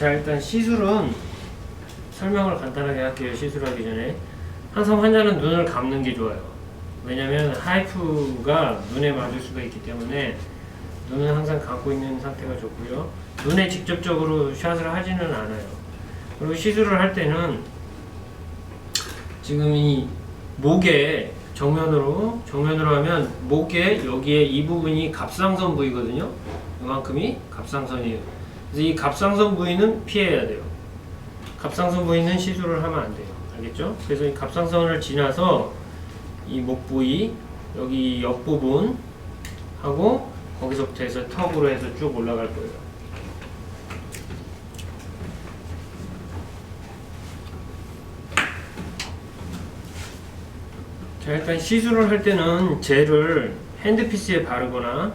자, 일단 시술은 설명을 간단하게 할게요. 시술하기 전에 항상 환자는 눈을 감는 게 좋아요. 왜냐면 하이프가 눈에 맞을 수가 있기 때문에 눈은 항상 감고 있는 상태가 좋고요. 눈에 직접적으로 샷을 하지는 않아요. 그리고 시술을 할 때는 지금 이 목에 정면으로 하면 목에 여기에 이 부분이 갑상선 부위거든요. 이만큼이 갑상선이에요. 그래서 이 갑상선 부위는 피해야 돼요. 갑상선 부위는 시술을 하면 안 돼요. 알겠죠? 그래서 이 갑상선을 지나서 이 목 부위, 여기 옆부분 하고 거기서부터 해서 턱으로 해서 쭉 올라갈 거예요. 자, 일단 시술을 할 때는 젤을 핸드피스에 바르거나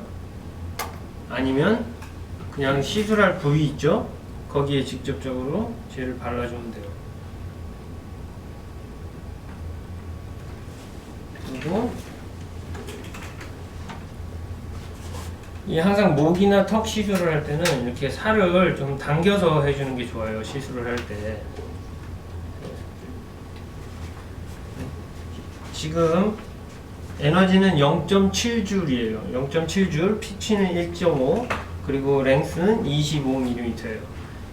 아니면 그냥 시술할 부위 있죠? 거기에 직접적으로 젤을 발라주면 돼요. 그리고 이 항상 목이나 턱 시술을 할 때는 이렇게 살을 좀 당겨서 해주는 게 좋아요. 시술을 할 때. 지금 에너지는 0.7줄이에요. 0.7줄, 피치는 1.5, 그리고 랭스는 25mm예요.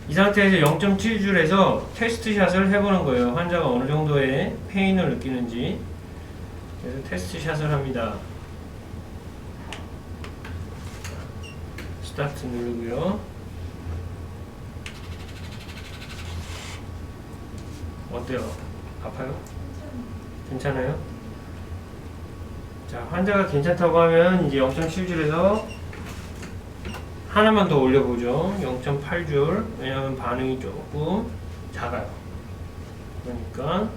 이 상태에서 0.7줄에서 테스트샷을 해보는 거예요. 환자가 어느 정도의 페인을 느끼는지. 그래서 테스트샷을 합니다. 스타트 누르고요. 어때요? 아파요? 괜찮아요? 자, 환자가 괜찮다고 하면 이제 0.7줄에서 하나만 더 올려보죠. 0.8줄. 왜냐하면 반응이 조금 작아요. 그러니까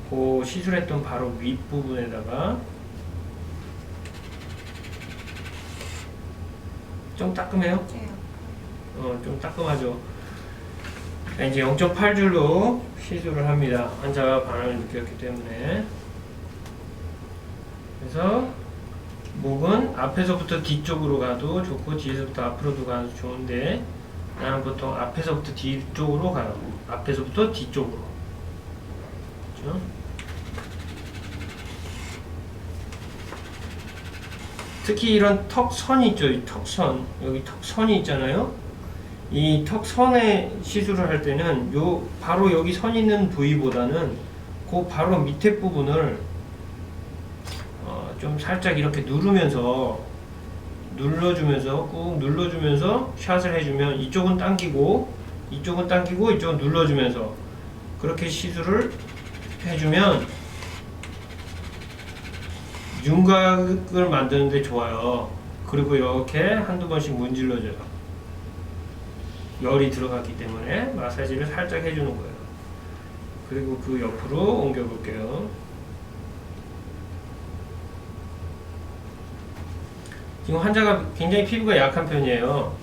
그 시술했던 바로 윗부분에다가 좀 따끔해요? 좀 따끔하죠. 이제 0.8줄로 시술을 합니다. 환자가 반응을 느꼈기 때문에. 그래서 목은 앞에서부터 뒤쪽으로 가도 좋고 뒤에서부터 앞으로도 가도 좋은데 나는 보통 앞에서부터 뒤쪽으로 가요. 앞에서부터 뒤쪽으로. 그렇죠? 특히 이런 턱선 있죠. 이 턱선. 여기 턱선이 있잖아요. 이 턱선에 시술을 할 때는 바로 여기 선 있는 부위보다는 그 바로 밑에 부분을 좀 살짝 이렇게 눌러주면서 꾹 눌러주면서 샷을 해주면 이쪽은 당기고 이쪽은 눌러주면서 그렇게 시술을 해주면 윤곽을 만드는데 좋아요. 그리고 이렇게 한두 번씩 문질러줘요. 열이 들어갔기 때문에 마사지를 살짝 해주는 거예요. 그리고 그 옆으로 옮겨 볼게요. 지금 환자가 굉장히 피부가 약한 편이에요.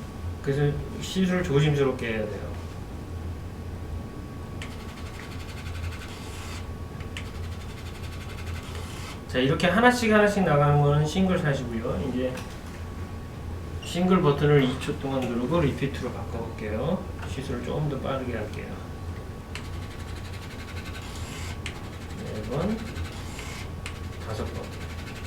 그래서 시술을 조심스럽게 해야 돼요. 자, 이렇게 하나씩 나가는 거는 싱글 샷이고요. 이제 싱글 버튼을 2초 동안 누르고 리피트로 바꿔볼게요. 시술을 조금 더 빠르게 할게요. 4번, 5번.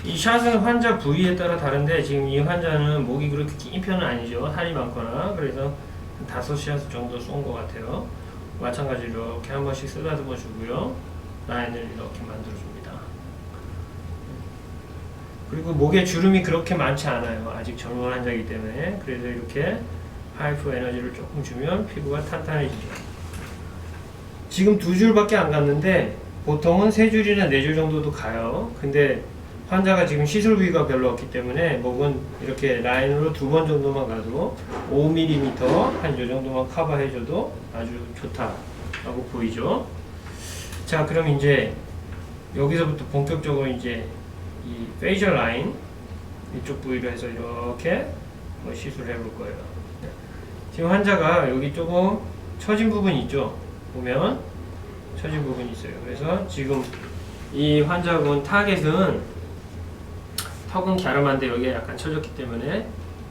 이 샷은 환자 부위에 따라 다른데 지금 이 환자는 목이 그렇게 긴 편은 아니죠. 살이 많거나. 그래서 5샷 정도 쏜 것 같아요. 마찬가지로 이렇게 한 번씩 쓰다듬어 주고요. 라인을 이렇게 만들어줍니다. 그리고 목에 주름이 그렇게 많지 않아요. 아직 젊은 환자이기 때문에. 그래서 이렇게 하이프 에너지를 조금 주면 피부가 탄탄해지죠. 지금 2줄밖에 안 갔는데 보통은 3줄이나 4줄 정도도 가요. 근데 환자가 지금 시술 부위가 별로 없기 때문에 목은 이렇게 라인으로 2번 정도만 가도 5mm 한 요 정도만 커버해줘도 아주 좋다라고 보이죠. 자, 그럼 이제 여기서부터 본격적으로 이제 이 페이셜 라인 이쪽 부위로 해서 이렇게 시술을 해볼 거예요. 지금 환자가 여기 조금 처진 부분이 있죠. 보면 처진 부분이 있어요. 그래서 지금 이 환자분 타겟은 턱은 갸름한데 여기가 약간 처졌기 때문에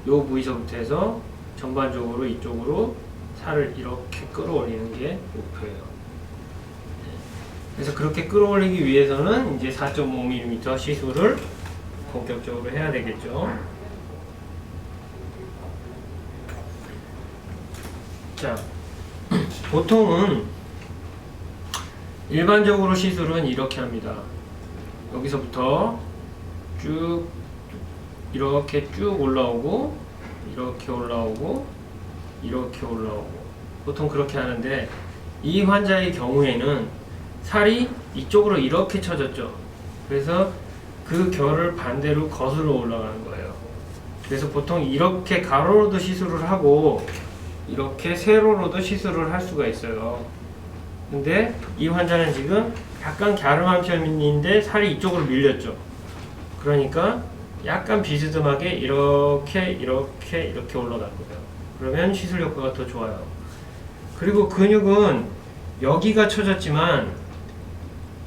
이 부위서부터 해서 전반적으로 이쪽으로 살을 이렇게 끌어올리는 게 목표예요. 그래서 그렇게 끌어올리기 위해서는 이제 4.5mm 시술을 본격적으로 해야 되겠죠. 자, 보통은 일반적으로 시술은 이렇게 합니다. 여기서부터 쭉 이렇게 쭉 올라오고 이렇게 올라오고 이렇게 올라오고 보통 그렇게 하는데, 이 환자의 경우에는 살이 이쪽으로 이렇게 쳐졌죠. 그래서 그 결을 반대로 거슬러 올라가는 거예요. 그래서 보통 이렇게 가로로도 시술을 하고 이렇게 세로로도 시술을 할 수가 있어요. 근데 이 환자는 지금 약간 갸름함편인데 살이 이쪽으로 밀렸죠. 그러니까 약간 비스듬하게 이렇게 올라갈 거예요. 그러면 시술 효과가 더 좋아요. 그리고 근육은 여기가 쳐졌지만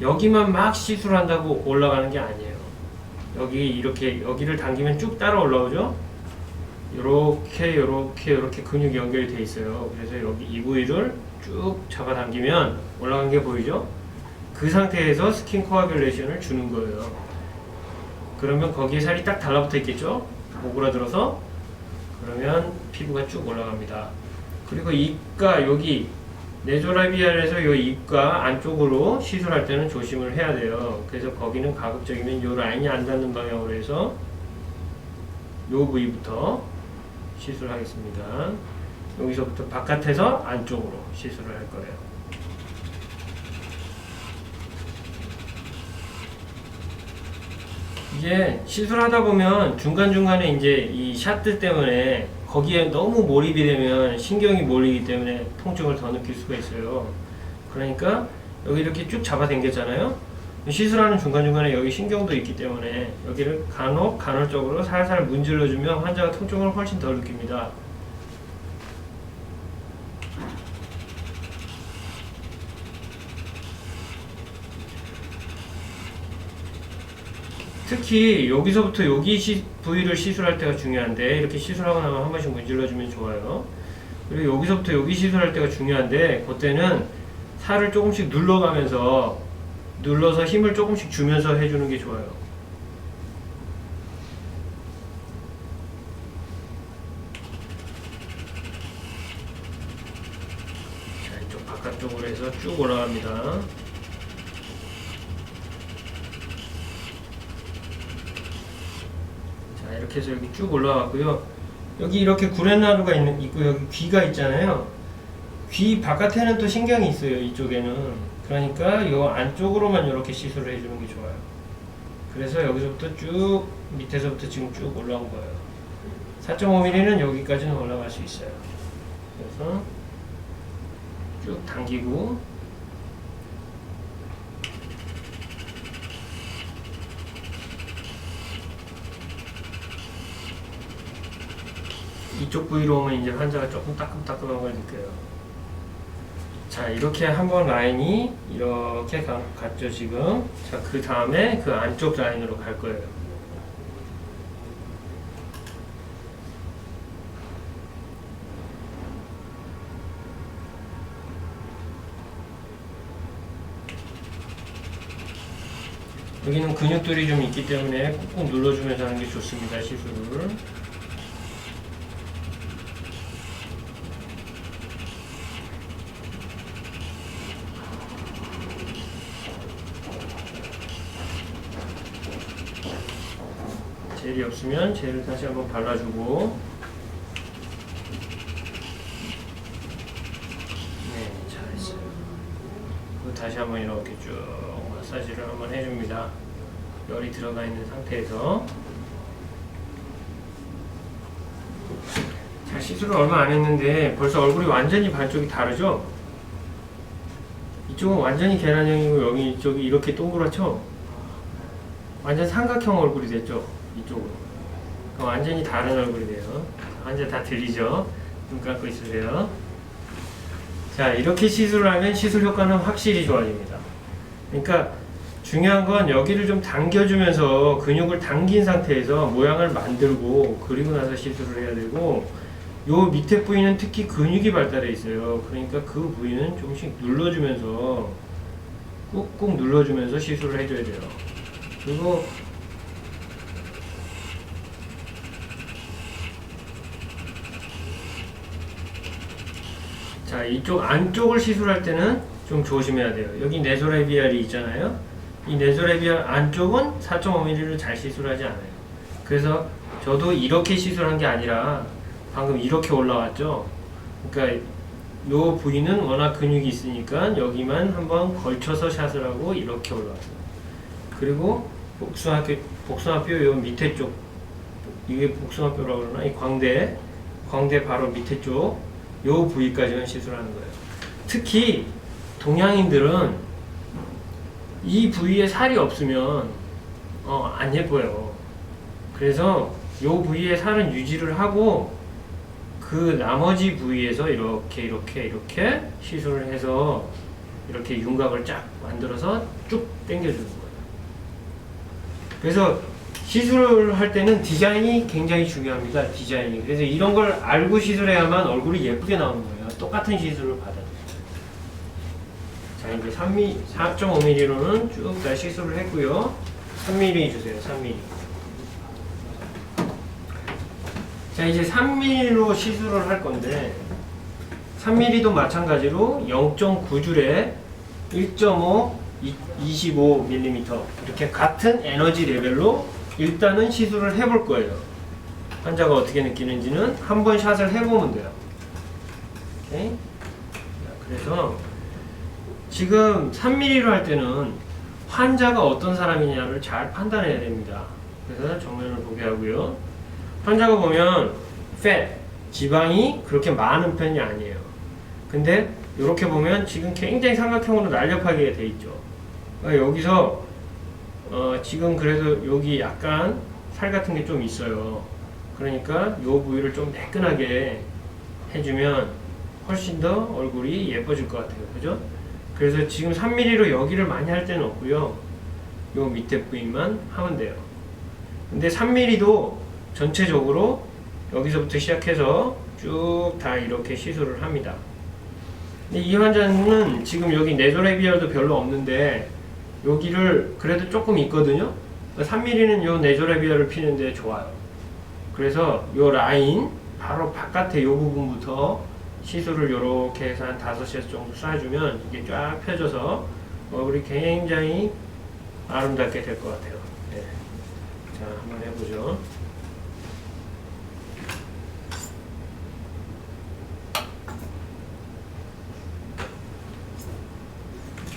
여기만 막 시술한다고 올라가는 게 아니에요. 여기를 당기면 쭉 따라 올라오죠. 요렇게 근육이 연결이 돼 있어요. 그래서 여기 이 부위를 쭉 잡아당기면 올라간 게 보이죠? 그 상태에서 스킨 코아뷸레이션을 주는 거예요. 그러면 거기에 살이 딱 달라붙어 있겠죠? 오그라들어서. 그러면 피부가 쭉 올라갑니다. 그리고 입가 여기 네조라비알에서 요 입가 안쪽으로 시술할 때는 조심을 해야 돼요. 그래서 거기는 가급적이면 요 라인이 안 닿는 방향으로 해서 요 부위부터 시술하겠습니다. 여기서부터 바깥에서 안쪽으로 시술을 할 거예요. 이게 시술하다 보면 중간중간에 이제 이 샷들 때문에 거기에 너무 몰입이 되면 신경이 몰리기 때문에 통증을 더 느낄 수가 있어요. 그러니까 여기 이렇게 쭉 잡아당겼잖아요. 시술하는 중간중간에 여기 신경도 있기 때문에 여기를 간헐적으로 살살 문질러주면 환자가 통증을 훨씬 덜 느낍니다. 특히 여기서부터 여기 부위를 시술할 때가 중요한데, 이렇게 시술하고 나면 한 번씩 문질러주면 좋아요. 그리고 여기서부터 여기 시술할 때가 중요한데, 그때는 살을 조금씩 눌러서 힘을 조금씩 주면서 해주는 게 좋아요. 자, 이쪽 바깥쪽으로 해서 쭉 올라갑니다. 이렇게 해서 여기 쭉 올라왔고요. 여기 이렇게 구렛나루가 있고 여기 귀가 있잖아요. 귀 바깥에는 또 신경이 있어요. 이쪽에는. 그러니까 이 안쪽으로만 이렇게 시술을 해주는 게 좋아요. 그래서 여기서부터 쭉 밑에서부터 지금 쭉 올라온 거예요. 4.5mm는 여기까지는 올라갈 수 있어요. 그래서 쭉 당기고 이쪽 부위로 오면 이제 환자가 조금 따끔따끔한 걸 느껴요. 자, 이렇게 한번 라인이 이렇게 갔죠, 지금. 자, 그 다음에 그 안쪽 라인으로 갈 거예요. 여기는 근육들이 좀 있기 때문에 꾹꾹 눌러주면서 하는 게 좋습니다, 시술을. 젤이 없으면 젤을 다시 한번 발라주고, 네, 잘했어요. 그리고 다시 한번 이렇게 쭉 마사지를 한번 해줍니다. 열이 들어가 있는 상태에서. 자, 시술을 얼마 안 했는데 벌써 얼굴이 완전히 반쪽이 다르죠? 이쪽은 완전히 계란형이고 여기 이쪽이 이렇게 동그랗죠? 완전 삼각형 얼굴이 됐죠? 이쪽으로. 완전히 다른 얼굴이 돼요. 환자 다 들리죠? 눈 감고 있으세요. 자, 이렇게 시술을 하면 시술 효과는 확실히 좋아집니다. 그러니까 중요한 건 여기를 좀 당겨주면서 근육을 당긴 상태에서 모양을 만들고 그리고 나서 시술을 해야 되고, 요 밑에 부위는 특히 근육이 발달해 있어요. 그러니까 그 부위는 조금씩 눌러주면서 꾹꾹 눌러주면서 시술을 해줘야 돼요. 그리고 자, 이쪽 안쪽을 시술할 때는 좀 조심해야 돼요. 여기 네소레비알이 있잖아요. 이 네소레비알 안쪽은 4.5mm로 잘 시술하지 않아요. 그래서 저도 이렇게 시술한 게 아니라 방금 이렇게 올라왔죠. 그러니까 요 부위는 워낙 근육이 있으니까 여기만 한번 걸쳐서 샷을 하고 이렇게 올라왔어요. 그리고 복숭아뼈 요 밑에 쪽, 이게 복숭아뼈라고 그러나, 이 광대 바로 밑에 쪽 요 부위까지만 시술하는 거예요. 특히 동양인들은 이 부위에 살이 없으면 안 예뻐요. 그래서 요 부위에 살은 유지를 하고 그 나머지 부위에서 이렇게 시술을 해서 이렇게 윤곽을 쫙 만들어서 쭉 당겨주는 거예요. 그래서 시술을 할 때는 디자인이 굉장히 중요합니다. 디자인이. 그래서 이런 걸 알고 시술해야만 얼굴이 예쁘게 나오는 거예요. 똑같은 시술을 받아도. 자, 이제 4.5mm로는 쭉 다 시술을 했고요. 3mm 주세요. 3mm. 자, 이제 3mm로 시술을 할 건데 3mm도 마찬가지로 0.9줄에 1.5, 25mm 이렇게 같은 에너지 레벨로 일단은 시술을 해볼 거예요. 환자가 어떻게 느끼는지는 한번 샷을 해보면 돼요. 오케이? 그래서 지금 3mm로 할 때는 환자가 어떤 사람이냐를 잘 판단해야 됩니다. 그래서 정면을 보게 하고요. 환자가 보면 fat, 지방이 그렇게 많은 편이 아니에요. 근데 이렇게 보면 지금 굉장히 삼각형으로 날렵하게 돼 있죠. 그러니까 여기서 지금 그래도 여기 약간 살 같은 게 좀 있어요. 그러니까 이 부위를 좀 매끈하게 해주면 훨씬 더 얼굴이 예뻐질 것 같아요. 그죠? 그래서 지금 3mm로 여기를 많이 할 때는 없고요. 요 밑에 부위만 하면 돼요. 근데 3mm도 전체적으로 여기서부터 시작해서 쭉 다 이렇게 시술을 합니다. 근데 이 환자는 지금 여기 네소레비알도 별로 없는데 여기를 그래도 조금 있거든요. 3mm는 요 네소레비알을 피는데 좋아요. 그래서 요 라인 바로 바깥에 요 부분부터 시술을 요렇게 해서 한 5샷 정도 쏴주면 이게 쫙 펴져서 얼굴이 굉장히 아름답게 될 것 같아요. 네. 자, 한번 해보죠.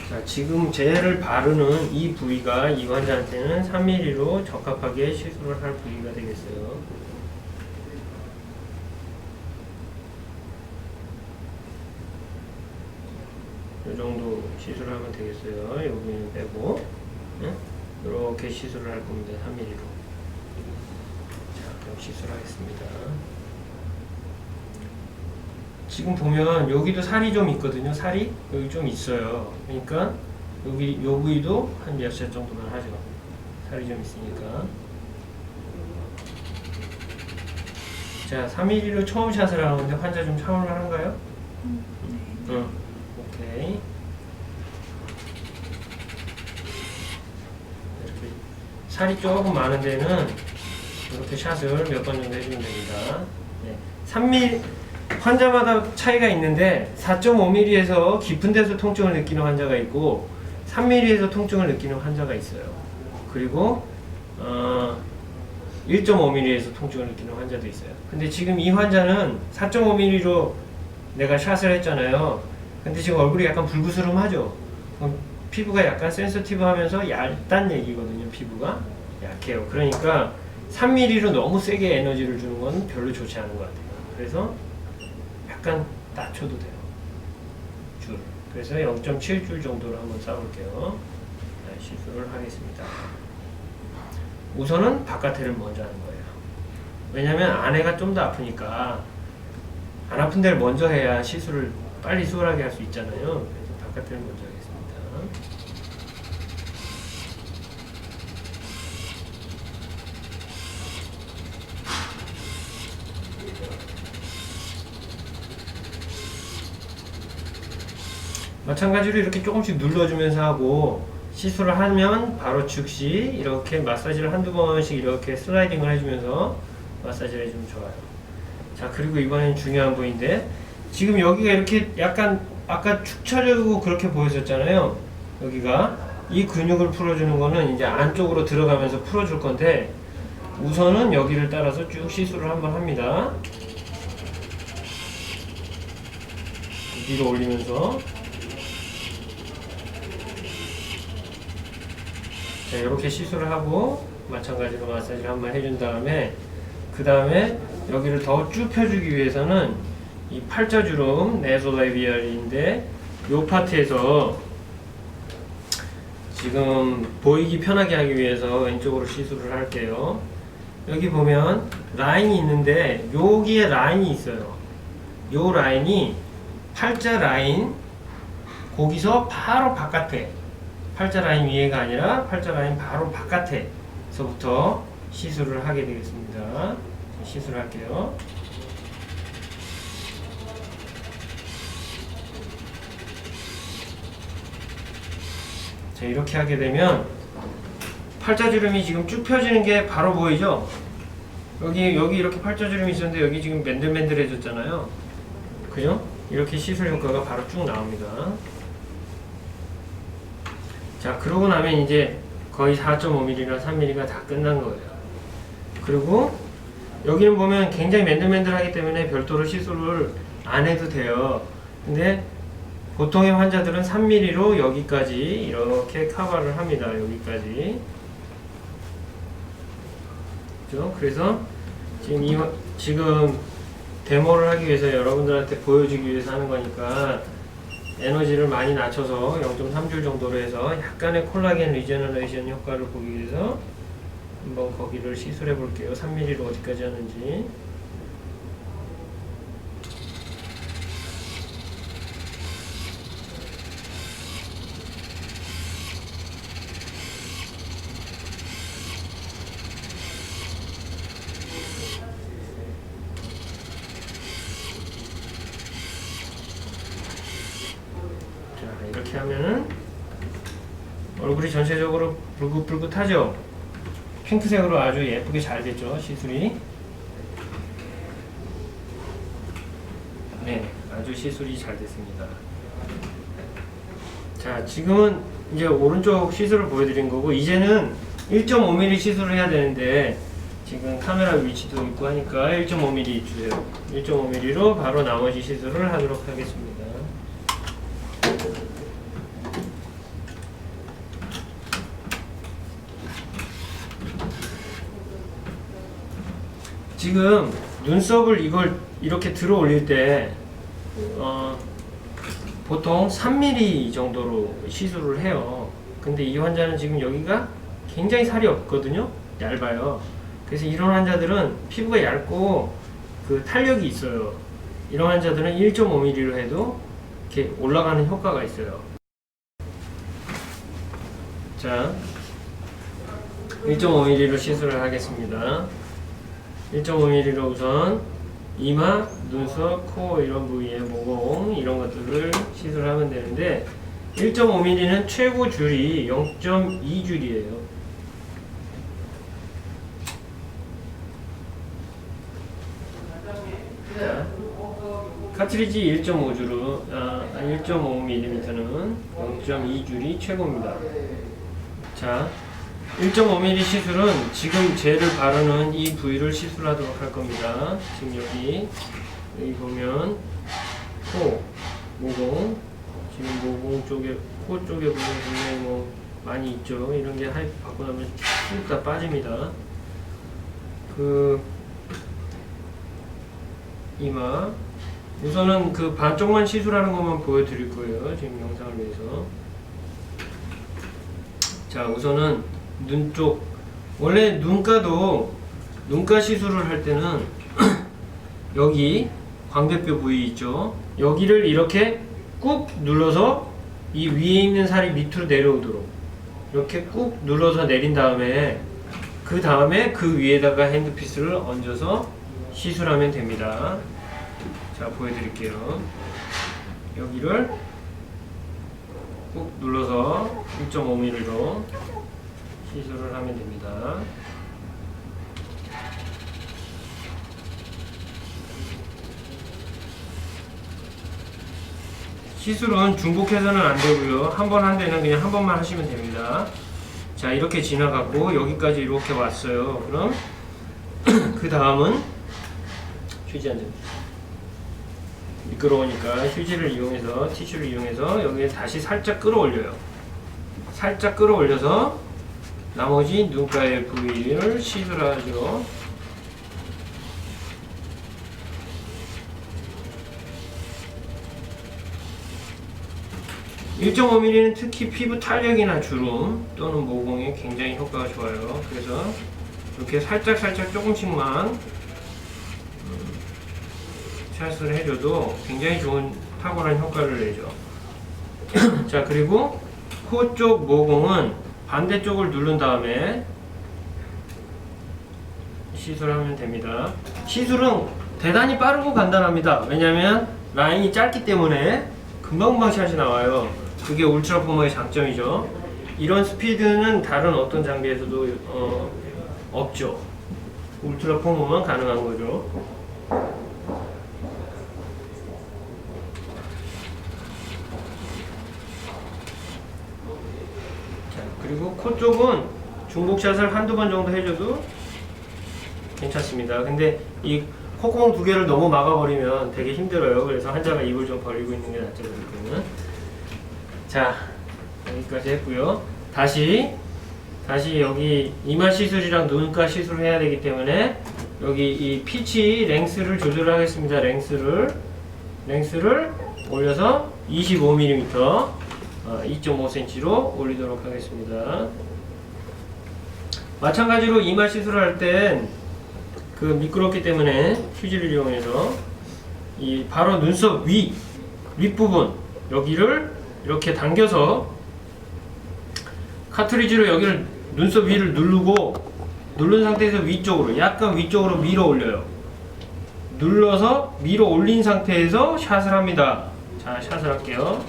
자, 지금 젤을 바르는 이 부위가 이 환자한테는 3mm로 적합하게 시술을 할 부위가 되겠어요. 이 정도 시술하면 되겠어요. 이 부위는 빼고 이렇게 시술을 할 겁니다. 3mm로. 자, 그럼 시술하겠습니다. 지금 보면 여기도 살이 좀 있거든요. 살이 여기 좀 있어요. 그러니까 여기 요 부위도 한 몇 샷 정도만 하죠. 살이 좀 있으니까. 자, 3mm로 처음 샷을 하는데 환자 좀 참을 만한가요? 응. 오케이. 이렇게 살이 조금 많은 데는 이렇게 샷을 몇 번 정도 해주면 됩니다. 네. 3mm 환자마다 차이가 있는데 4.5mm에서 깊은 데서 통증을 느끼는 환자가 있고 3mm에서 통증을 느끼는 환자가 있어요. 그리고 1.5mm에서 통증을 느끼는 환자도 있어요. 근데 지금 이 환자는 4.5mm로 내가 샷을 했잖아요. 근데 지금 얼굴이 약간 불구스름하죠. 피부가 약간 센서티브 하면서 얇단 얘기거든요. 피부가 약해요. 그러니까 3mm로 너무 세게 에너지를 주는 건 별로 좋지 않은 것 같아요. 그래서 약간 낮춰도 돼요. 줄. 그래서 0.7줄 정도로 한번 쏴볼게요. 시술을 하겠습니다. 우선은 바깥에를 먼저 하는 거예요. 왜냐면 안에가 좀 더 아프니까 안 아픈 데를 먼저 해야 시술을 빨리 수월하게 할 수 있잖아요. 그래서 바깥에를 먼저 하겠습니다. 마찬가지로 이렇게 조금씩 눌러주면서 하고, 시술을 하면 바로 즉시 이렇게 마사지를 한두 번씩 이렇게 슬라이딩을 해주면서 마사지를 해주면 좋아요. 자, 그리고 이번엔 중요한 부위인데, 지금 여기가 이렇게 약간 아까 축 처지고 그렇게 보였었잖아요. 여기가 이 근육을 풀어주는 거는 이제 안쪽으로 들어가면서 풀어줄 건데, 우선은 여기를 따라서 쭉 시술을 한번 합니다. 위로 올리면서, 자, 이렇게 시술을 하고 마찬가지로 마사지를 한번 해준 다음에, 그 다음에 여기를 더 쭉 펴주기 위해서는 이 팔자주름 네소레비얼인데, 요 파트에서 지금 보이기 편하게 하기 위해서 왼쪽으로 시술을 할게요. 여기 보면 라인이 있는데, 여기에 라인이 있어요. 요 라인이 팔자 라인, 거기서 바로 바깥에, 팔자 라인 위에가 아니라 팔자 라인 바로 바깥에서부터 시술을 하게 되겠습니다. 시술할게요. 자, 이렇게 하게 되면 팔자주름이 지금 쭉 펴지는 게 바로 보이죠? 여기 이렇게 팔자주름이 있었는데, 여기 지금 맨들맨들해졌잖아요. 그죠? 이렇게 시술 효과가 바로 쭉 나옵니다. 자, 그러고 나면 이제 거의 4.5mm나 3mm가 다 끝난 거예요. 그리고 여기는 보면 굉장히 맨들맨들하기 때문에 별도로 시술을 안 해도 돼요. 근데 보통의 환자들은 3mm로 여기까지 이렇게 커버를 합니다. 여기까지. 그죠? 그래서 지금 데모를 하기 위해서, 여러분들한테 보여주기 위해서 하는 거니까 에너지를 많이 낮춰서 0.3줄 정도로 해서 약간의 콜라겐 리제너레이션 효과를 보기 위해서 한번 거기를 시술해 볼게요. 3mm로 어디까지 하는지. 자, 이렇게 하면은 얼굴이 전체적으로 붉긋붉긋하죠? 핑크색으로 아주 예쁘게 잘 됐죠, 시술이. 네, 아주 시술이 잘 됐습니다. 자, 지금은 이제 오른쪽 시술을 보여드린 거고, 이제는 1.5mm 시술을 해야 되는데, 지금 카메라 위치도 있고 하니까 1.5mm 주세요. 1.5mm로 바로 나머지 시술을 하도록 하겠습니다. 지금 눈썹을 이걸 이렇게 들어 올릴 때 보통 3mm 정도로 시술을 해요. 근데 이 환자는 지금 여기가 굉장히 살이 없거든요. 얇아요. 그래서 이런 환자들은 피부가 얇고 그 탄력이 있어요. 이런 환자들은 1.5mm로 해도 이렇게 올라가는 효과가 있어요. 자, 1.5mm로 시술을 하겠습니다. 1.5mm로 우선 이마, 눈썹, 코 이런 부위에 모공 이런 것들을 시술하면 되는데, 1.5mm는 최고 줄이 0.2줄이에요. 자, 카트리지 1.5줄로 1.5mm는 0.2줄이 최고입니다. 자, 1.5mm 시술은 지금 젤을 바르는 이 부위를 시술하도록 할 겁니다. 지금 여기 보면 코, 모공, 지금 모공 쪽에, 코 쪽에 보면 굉장히 뭐 많이 있죠. 이런 게 하이프 받고 나면 쭉 다 빠집니다. 그 이마, 우선은 그 반쪽만 시술하는 것만 보여드릴 거예요. 지금 영상을 위해서. 자, 우선은 눈 쪽, 원래 눈가도 눈가 시술을 할 때는 여기 광대뼈 부위 있죠. 여기를 이렇게 꾹 눌러서 이 위에 있는 살이 밑으로 내려오도록 이렇게 꾹 눌러서 내린 다음에, 그 다음에 그 위에다가 핸드피스를 얹어서 시술하면 됩니다. 자, 보여드릴게요. 여기를 꾹 눌러서 1.5mm로 시술을 하면 됩니다. 시술은 중복해서는 안 되고요. 한 번 한 데는 그냥 한 번만 하시면 됩니다. 자, 이렇게 지나갔고 여기까지 이렇게 왔어요. 그럼 그 다음은 휴지 안 됩니다. 미끄러우니까 휴지를 이용해서, 티슈를 이용해서 여기에 다시 살짝 끌어올려요. 살짝 끌어올려서 나머지 눈가의 부위를 시술하죠. 1.5mm는 특히 피부 탄력이나 주름 또는 모공에 굉장히 효과가 좋아요. 그래서 이렇게 살짝 조금씩만 샷을 해줘도 굉장히 좋은 탁월한 효과를 내죠. 자, 그리고 코 쪽 모공은 반대쪽을 누른 다음에 시술하면 됩니다. 시술은 대단히 빠르고 간단합니다. 왜냐면 라인이 짧기 때문에 금방금방 샷이 나와요. 그게 울트라 포머의 장점이죠. 이런 스피드는 다른 어떤 장비에서도 없죠. 울트라 포머만 가능한 거죠. 자, 그리고 코 쪽은 중복샷을 한두 번 정도 해줘도 괜찮습니다. 근데 이 콧구멍 두 개를 너무 막아버리면 되게 힘들어요. 그래서 환자가 입을 좀 벌리고 있는 게 낫죠. 그러면. 자, 여기까지 했고요. 다시 여기 이마 시술이랑 눈가 시술을 해야 되기 때문에 여기 이 피치 랭스를 조절하겠습니다. 랭스를 올려서 25mm 2.5cm로 올리도록 하겠습니다. 마찬가지로 이마 시술을 할 땐 그 미끄럽기 때문에 휴지를 이용해서 이 바로 눈썹 윗부분 여기를 이렇게 당겨서 카트리지로 여기를 눈썹 위를 누른 상태에서 위쪽으로 약간 위쪽으로 밀어 올려요. 눌러서 밀어 올린 상태에서 샷을 합니다. 자, 샷을 할게요.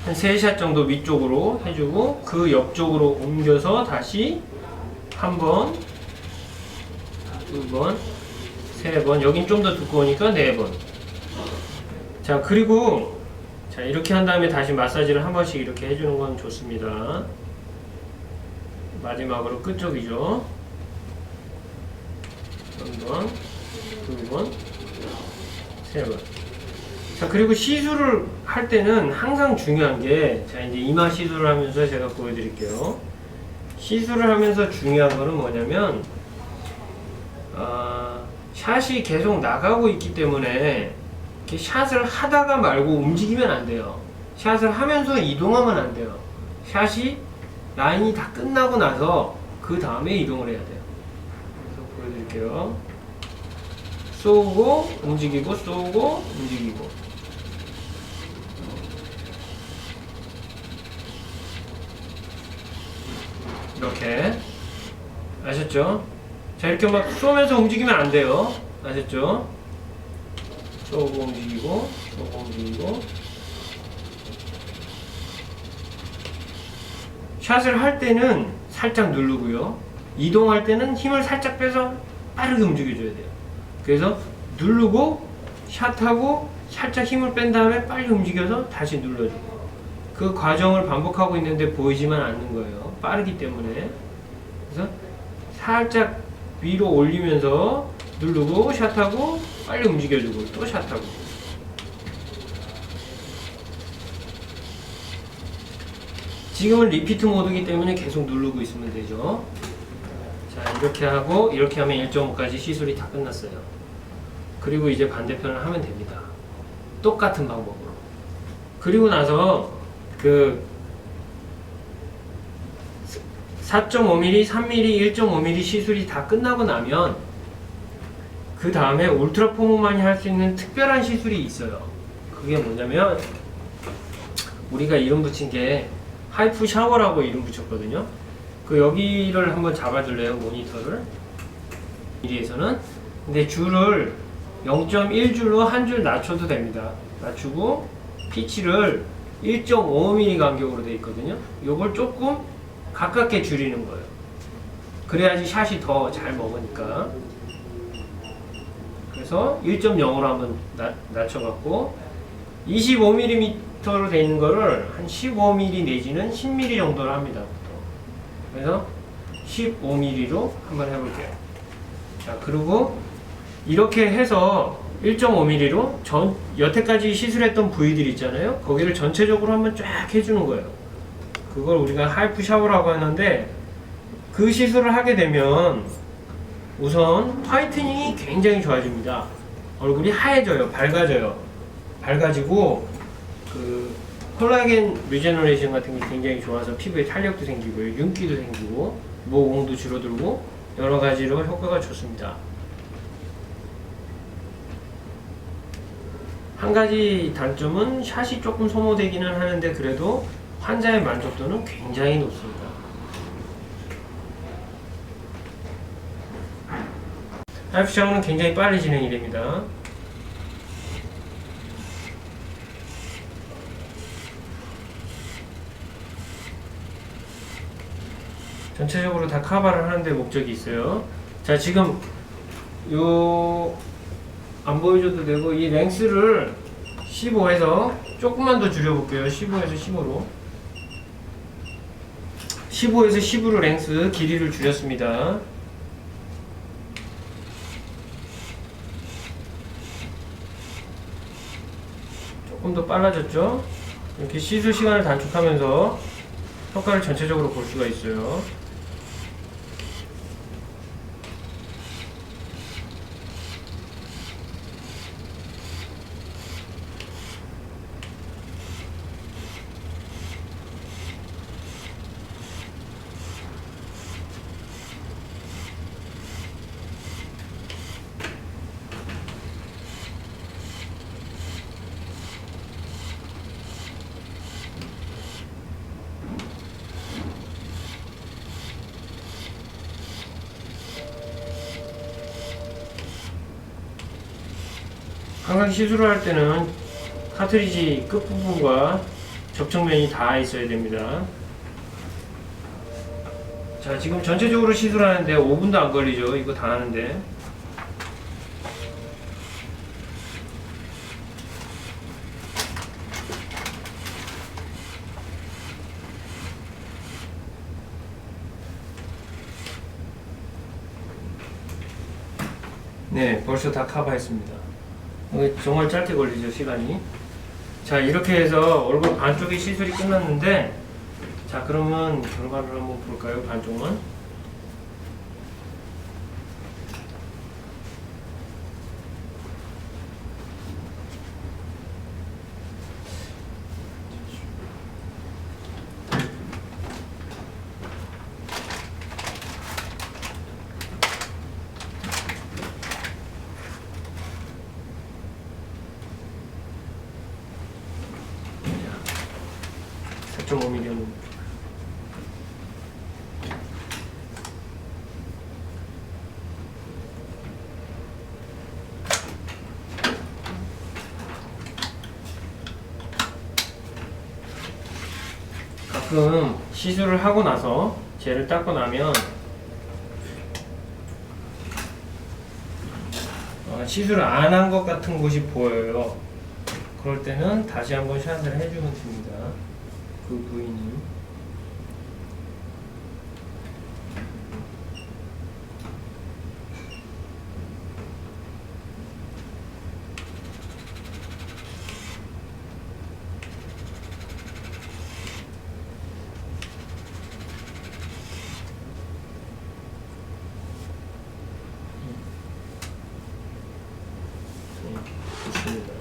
한 3샷 정도 위쪽으로 해주고 그 옆쪽으로 옮겨서 다시 한 번, 두 번, 세 번, 여긴 좀 더 두꺼우니까 4번. 자, 그리고 자, 이렇게 한 다음에 다시 마사지를 한 번씩 이렇게 해주는 건 좋습니다. 마지막으로 끝쪽이죠. 한 번, 두 번, 세 번. 자, 그리고 시술을 할 때는 항상 중요한 게, 자, 이제 이마 시술을 하면서 제가 보여드릴게요. 시술을 하면서 중요한 거는 뭐냐면, 샷이 계속 나가고 있기 때문에 이렇게 샷을 하다가 말고 움직이면 안 돼요. 샷을 하면서 이동하면 안 돼요. 샷이 라인이 다 끝나고 나서 그 다음에 이동을 해야 돼요. 그래서 보여드릴게요. 쏘고 움직이고 쏘고 움직이고. 이렇게 아셨죠? 자, 이렇게 막 쏘면서 움직이면 안 돼요. 아셨죠? 쏘고 움직이고 쏘고 움직이고. 샷을 할 때는 살짝 누르고요. 이동할 때는 힘을 살짝 빼서 빠르게 움직여줘야 돼요. 그래서 누르고 샷하고 살짝 힘을 뺀 다음에 빨리 움직여서 다시 눌러주고. 그 과정을 반복하고 있는데 보이지만 않는 거예요. 빠르기 때문에. 그래서 살짝 위로 올리면서 누르고 샷하고 빨리 움직여주고 또 샷하고. 지금은 리피트 모드이기 때문에 계속 누르고 있으면 되죠. 자, 이렇게 하고 이렇게 하면 1.5까지 시술이 다 끝났어요. 그리고 이제 반대편을 하면 됩니다. 똑같은 방법으로. 그리고 나서 그 4.5mm, 3mm, 1.5mm 시술이 다 끝나고 나면 그 다음에 울트라 포머만이 할 수 있는 특별한 시술이 있어요. 그게 뭐냐면 우리가 이름 붙인 게 하이프 샤워라고 이름 붙였거든요. 그 여기를 한번 잡아줄래요, 모니터를. 미리에서는. 근데 줄을 0.1줄로 한 줄 낮춰도 됩니다. 낮추고 피치를 1.5mm 간격으로 되어 있거든요. 요걸 조금 가깝게 줄이는 거예요. 그래야지 샷이 더 잘 먹으니까. 그래서 1.0으로 한번 낮춰갖고 25mm로 되어 있는 거를 한 15mm 내지는 10mm 정도로 합니다. 보통. 그래서 15mm로 한번 해볼게요. 자, 그리고 이렇게 해서 1.5mm로 여태까지 시술했던 부위들 있잖아요. 거기를 전체적으로 한번 쫙 해주는 거예요. 그걸 우리가 하이프 샤워라고 하는데, 그 시술을 하게 되면 우선 화이트닝이 굉장히 좋아집니다. 얼굴이 하얘져요. 밝아져요. 밝아지고 그 콜라겐 리제너레이션 같은 게 굉장히 좋아서 피부에 탄력도 생기고 윤기도 생기고 모공도 줄어들고 여러 가지로 효과가 좋습니다. 한 가지 단점은 샷이 조금 소모되기는 하는데 그래도 환자의 만족도는 굉장히 높습니다. 하이프 샤워는 굉장히 빨리 진행이 됩니다. 전체적으로 다 커버를 하는데 목적이 있어요. 자, 지금 요 안 보여줘도 되고 이 랭스를 15에서 조금만 더 줄여볼게요. 15에서 15로 15에서 10으로 랭스 길이를 줄였습니다. 조금 더 빨라졌죠? 이렇게 시술 시간을 단축하면서 효과를 전체적으로 볼 수가 있어요. 항상 시술을 할 때는 카트리지 끝부분과 접촉면이 다 있어야 됩니다. 자, 지금 전체적으로 시술하는데 5분도 안 걸리죠. 이거 다 하는데. 네, 벌써 다 커버했습니다. 정말 짧게 걸리죠, 시간이. 자, 이렇게 해서 얼굴 반쪽의 시술이 끝났는데, 자, 그러면 결과를 한번 볼까요? 반쪽만. 좀 5mm. 가끔 시술을 하고 나서 젤을 닦고 나면 시술을 안 한 것 같은 곳이 보여요. 그럴 때는 다시 한번 샷을 해주면 됩니다. 그 부위는. 네, 좋습니다.